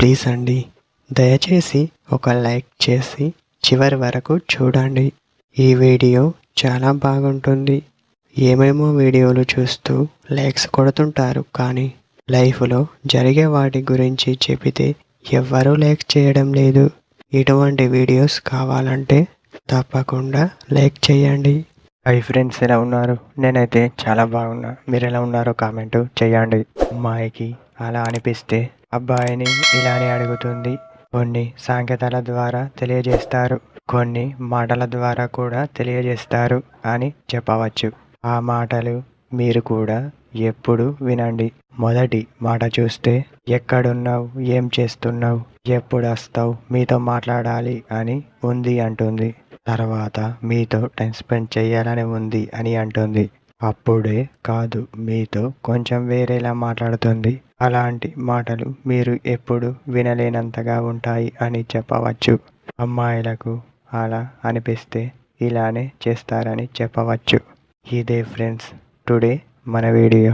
Please అండి, దయచేసి ఒక లైక్ చేసి చివరి వరకు చూడండి. ఈ వీడియో చాలా బాగుంటుంది. ఏమేమో వీడియోలు చూస్తూ లైక్స్ కొడుతుంటారు, కానీ లైఫ్లో జరిగే వాటి గురించి చెబితే ఎవ్వరూ లైక్ చేయడం లేదు. ఇటువంటి వీడియోస్ కావాలంటే తప్పకుండా లైక్ చేయండి. హై ఫ్రెండ్స్, ఎలా ఉన్నారు? నేనైతే చాలా బాగున్నా. మీరు ఎలా ఉన్నారో కామెంట్ చేయండి. అమ్మాయికి అలా అనిపిస్తే అబ్బాయిని ఇలానే అడుగుతుంది. కొన్ని సంకేతాల ద్వారా తెలియజేస్తారు, కొన్ని మాటల ద్వారా కూడా తెలియజేస్తారు అని చెప్పవచ్చు. ఆ మాటలు మీరు కూడా ఎప్పుడు వినండి. మొదటి మాట చూస్తే, ఎక్కడున్నావు, ఏం చేస్తున్నావు, ఎప్పుడు వస్తావు, మీతో మాట్లాడాలి అని ఉంది అంటుంది. తర్వాత మీతో టైం స్పెండ్ చేయాలని ఉంది అని అంటుంది. అప్పుడే కాదు, మీతో కొంచెం వేరేలా మాట్లాడుతుంది. అలాంటి మాటలు మీరు ఎప్పుడు వినలేనంతగా ఉంటాయి అని చెప్పవచ్చు. అమ్మాయిలకు అలా అనిపిస్తే ఇలానే చేస్తారని చెప్పవచ్చు. ఇదే ఫ్రెండ్స్ టుడే మన వీడియో.